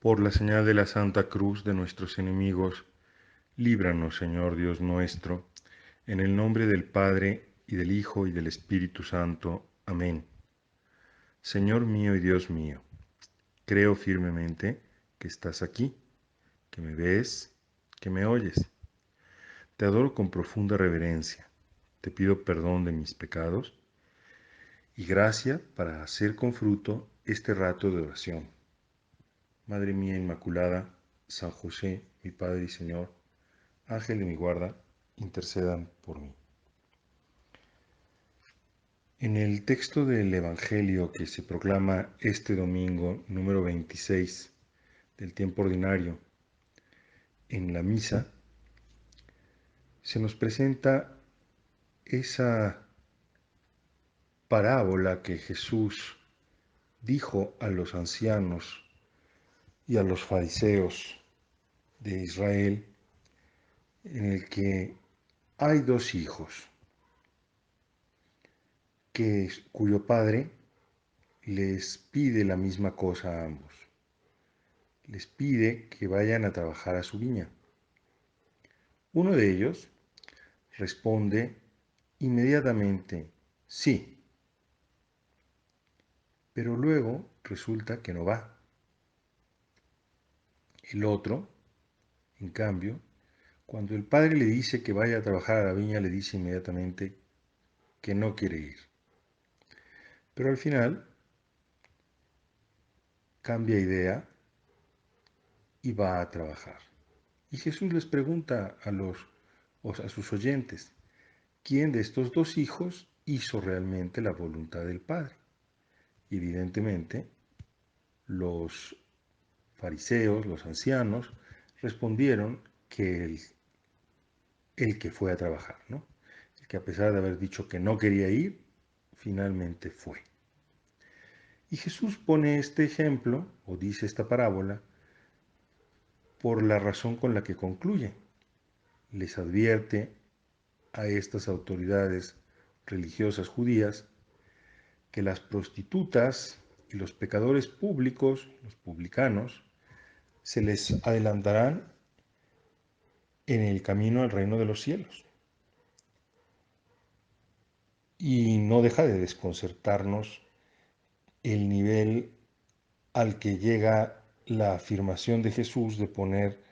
Por la señal de la Santa Cruz de nuestros enemigos, líbranos, Señor Dios nuestro, en el nombre del Padre, y del Hijo, y del Espíritu Santo. Amén. Señor mío y Dios mío, creo firmemente que estás aquí, que me ves, que me oyes. Te adoro con profunda reverencia. Te pido perdón de mis pecados y gracia para hacer con fruto este rato de oración. Madre mía Inmaculada, San José, mi Padre y Señor, Ángel de mi guarda, intercedan por mí. En el texto del Evangelio que se proclama este domingo, número 26 del tiempo ordinario, en la misa, se nos presenta esa parábola que Jesús dijo a los ancianos y a los fariseos de Israel, en el que hay dos hijos cuyo padre les pide la misma cosa a ambos. Les pide que vayan a trabajar a su viña. Uno de ellos responde inmediatamente sí, pero luego resulta que no va. El otro, en cambio, cuando el padre le dice que vaya a trabajar a la viña, le dice inmediatamente que no quiere ir. Pero al final cambia idea y va a trabajar. Y Jesús les pregunta a sus oyentes, ¿quién de estos dos hijos hizo realmente la voluntad del Padre? Y evidentemente, los fariseos, los ancianos, respondieron que el que fue a trabajar, ¿no? El que a pesar de haber dicho que no quería ir, finalmente fue. Y Jesús pone este ejemplo, o dice esta parábola, por la razón con la que concluye. Les advierte a estas autoridades religiosas judías que las prostitutas y los pecadores públicos, los publicanos, se les adelantarán en el camino al reino de los cielos. Y no deja de desconcertarnos el nivel al que llega la afirmación de Jesús de poner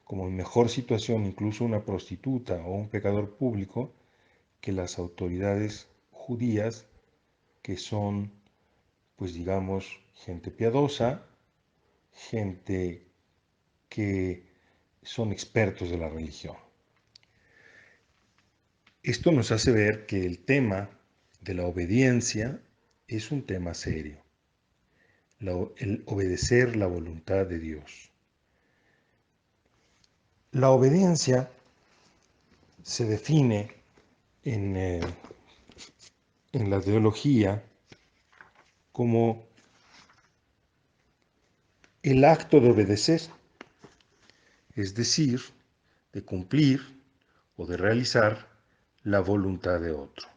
como en mejor situación incluso una prostituta o un pecador público que las autoridades judías, que son, pues digamos, gente piadosa, gente que son expertos de la religión. Esto nos hace ver que el tema de la obediencia es un tema serio, el obedecer la voluntad de Dios. La obediencia se define en la teología como el acto de obedecer, es decir, de cumplir o de realizar la voluntad de otro.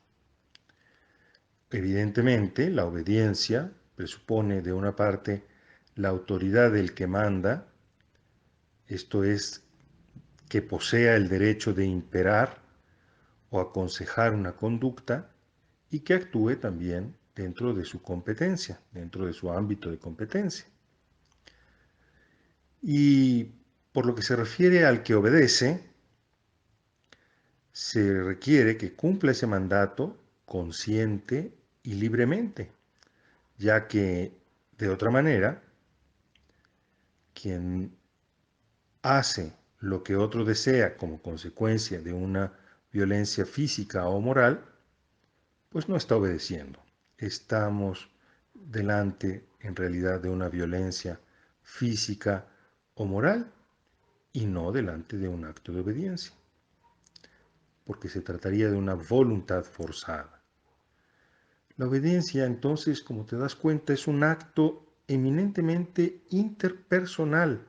Evidentemente, la obediencia presupone de una parte la autoridad del que manda, esto es, que posea el derecho de imperar o aconsejar una conducta y que actúe también dentro de su competencia, dentro de su ámbito de competencia. Y por lo que se refiere al que obedece, se requiere que cumpla ese mandato consciente y libremente, ya que de otra manera, quien hace lo que otro desea como consecuencia de una violencia física o moral, pues no está obedeciendo. Estamos delante en realidad de una violencia física o moral y no delante de un acto de obediencia, porque se trataría de una voluntad forzada. La obediencia, entonces, como te das cuenta, es un acto eminentemente interpersonal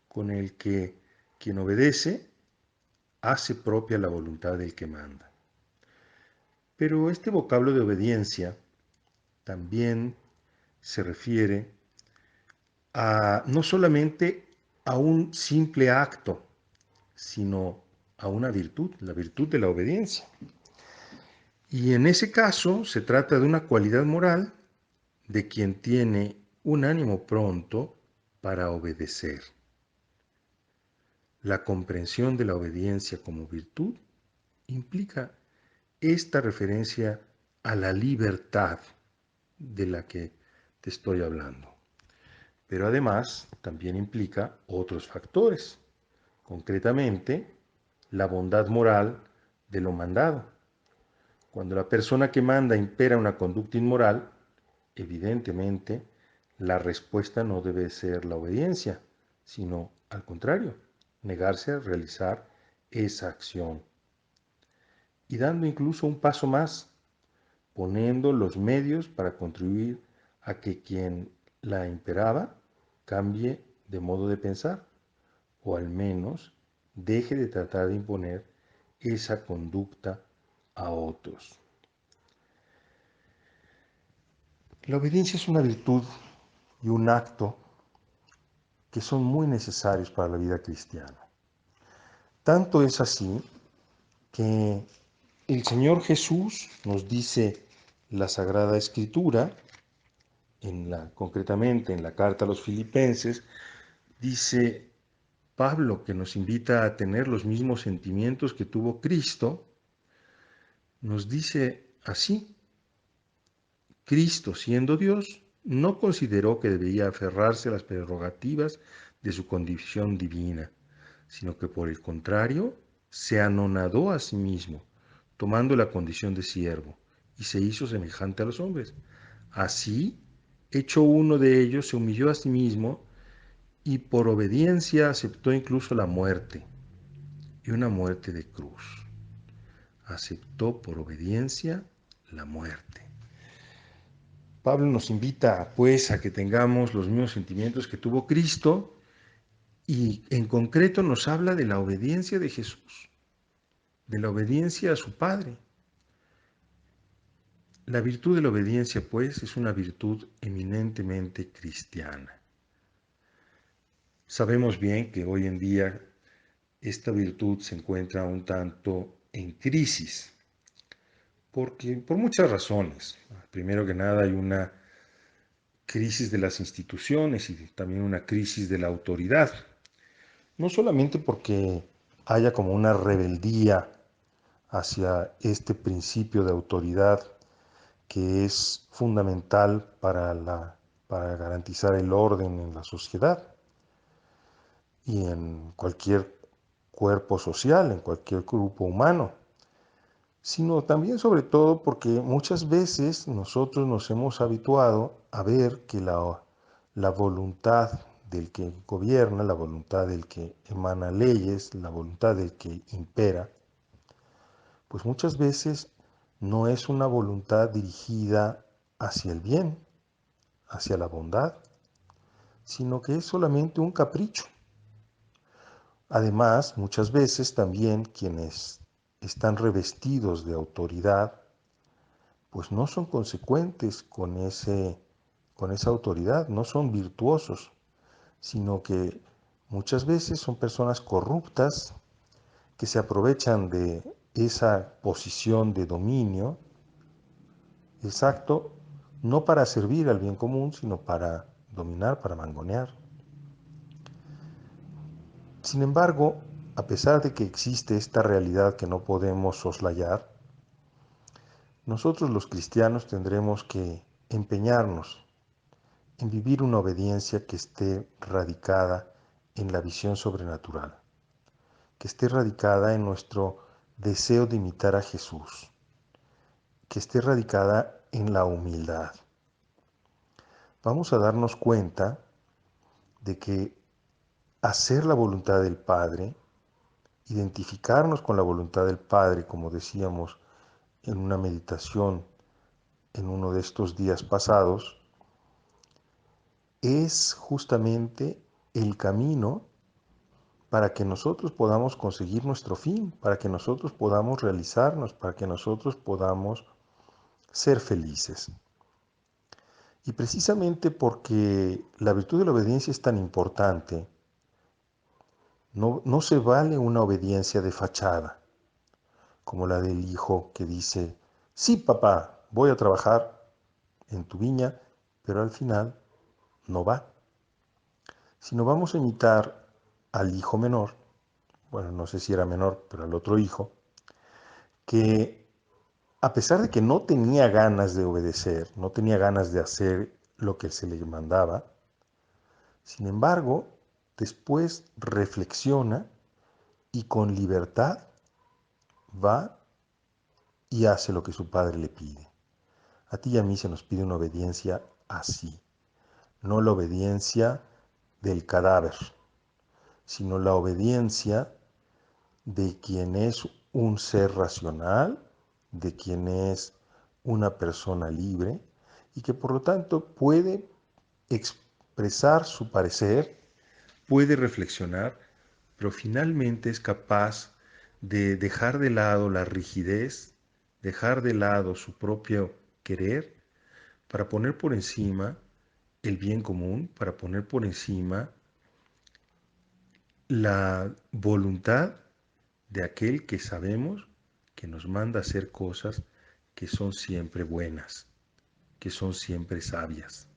con el que quien obedece hace propia la voluntad del que manda. Pero este vocablo de obediencia también se refiere no solamente a un simple acto, sino a una virtud, la virtud de la obediencia. Y en ese caso se trata de una cualidad moral de quien tiene un ánimo pronto para obedecer. La comprensión de la obediencia como virtud implica esta referencia a la libertad de la que te estoy hablando. Pero además también implica otros factores, concretamente la bondad moral de lo mandado. Cuando la persona que manda impera una conducta inmoral, evidentemente la respuesta no debe ser la obediencia, sino al contrario, negarse a realizar esa acción. Y dando incluso un paso más, poniendo los medios para contribuir a que quien la imperaba cambie de modo de pensar, o al menos deje de tratar de imponer esa conducta a otros. La obediencia es una virtud y un acto que son muy necesarios para la vida cristiana. Tanto es así que el Señor Jesús nos dice la Sagrada Escritura, concretamente en la carta a los Filipenses, dice Pablo, que nos invita a tener los mismos sentimientos que tuvo Cristo, nos dice así: Cristo, siendo Dios, no consideró que debía aferrarse a las prerrogativas de su condición divina, sino que por el contrario, se anonadó a sí mismo, tomando la condición de siervo, y se hizo semejante a los hombres. Así, hecho uno de ellos, se humilló a sí mismo y por obediencia aceptó incluso la muerte, y una muerte de cruz. Aceptó por obediencia la muerte. Pablo nos invita, pues, a que tengamos los mismos sentimientos que tuvo Cristo y en concreto nos habla de la obediencia de Jesús, de la obediencia a su Padre. La virtud de la obediencia, pues, es una virtud eminentemente cristiana. Sabemos bien que hoy en día esta virtud se encuentra un tanto en crisis, porque por muchas razones. Primero que nada hay una crisis de las instituciones y también una crisis de la autoridad. No solamente porque haya como una rebeldía hacia este principio de autoridad que es fundamental para garantizar el orden en la sociedad y en cualquier cuerpo social, en cualquier grupo humano, sino también sobre todo porque muchas veces nosotros nos hemos habituado a ver que la voluntad del que gobierna, la voluntad del que emana leyes, la voluntad del que impera, pues muchas veces no es una voluntad dirigida hacia el bien, hacia la bondad, sino que es solamente un capricho. Además, muchas veces también quienes están revestidos de autoridad, pues no son consecuentes con esa autoridad, no son virtuosos, sino que muchas veces son personas corruptas que se aprovechan de esa posición de dominio, exacto, no para servir al bien común, sino para dominar, para mangonear. Sin embargo, a pesar de que existe esta realidad que no podemos soslayar, nosotros los cristianos tendremos que empeñarnos en vivir una obediencia que esté radicada en la visión sobrenatural, que esté radicada en nuestro deseo de imitar a Jesús, que esté radicada en la humildad. Vamos a darnos cuenta de que hacer la voluntad del Padre, identificarnos con la voluntad del Padre, como decíamos en una meditación en uno de estos días pasados, es justamente el camino para que nosotros podamos conseguir nuestro fin, para que nosotros podamos realizarnos, para que nosotros podamos ser felices. Y precisamente porque la virtud de la obediencia es tan importante, no se vale una obediencia de fachada, como la del hijo que dice, sí, papá, voy a trabajar en tu viña, pero al final no va. Si no vamos a imitar al hijo menor, bueno, no sé si era menor, pero al otro hijo, que a pesar de que no tenía ganas de obedecer, no tenía ganas de hacer lo que se le mandaba, sin embargo, después reflexiona y con libertad va y hace lo que su padre le pide. A ti y a mí se nos pide una obediencia así, no la obediencia del cadáver, sino la obediencia de quien es un ser racional, de quien es una persona libre y que por lo tanto puede expresar su parecer, puede reflexionar, pero finalmente es capaz de dejar de lado la rigidez, dejar de lado su propio querer para poner por encima el bien común, para poner por encima la voluntad de aquel que sabemos que nos manda a hacer cosas que son siempre buenas, que son siempre sabias.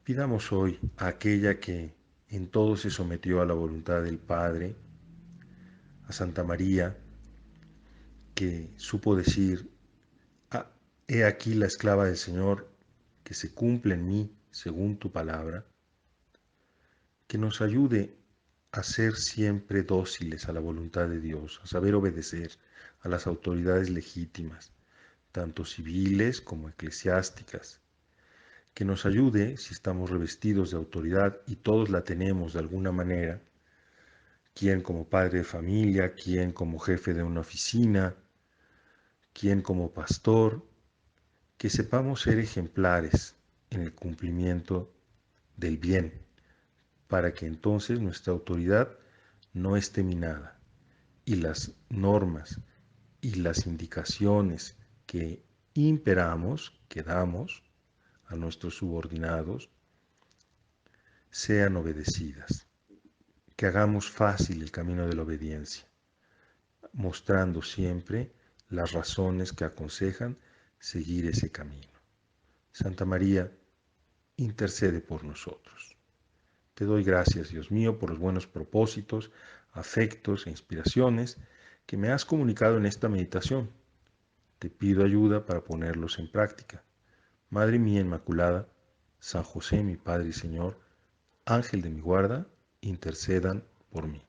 Pidamos hoy a aquella que en todo se sometió a la voluntad del Padre, a Santa María, que supo decir, "Ah, he aquí la esclava del Señor, que se cumple en mí según tu palabra", que nos ayude a ser siempre dóciles a la voluntad de Dios, a saber obedecer a las autoridades legítimas, tanto civiles como eclesiásticas, que nos ayude, si estamos revestidos de autoridad y todos la tenemos de alguna manera, quien como padre de familia, quien como jefe de una oficina, quien como pastor, que sepamos ser ejemplares en el cumplimiento del bien, para que entonces nuestra autoridad no esté minada y las normas y las indicaciones que imperamos, que damos a nuestros subordinados, sean obedecidas, que hagamos fácil el camino de la obediencia, mostrando siempre las razones que aconsejan seguir ese camino. Santa María, intercede por nosotros. Te doy gracias, Dios mío, por los buenos propósitos, afectos e inspiraciones que me has comunicado en esta meditación. Te pido ayuda para ponerlos en práctica. Madre mía Inmaculada, San José, mi Padre y Señor, Ángel de mi guarda, intercedan por mí.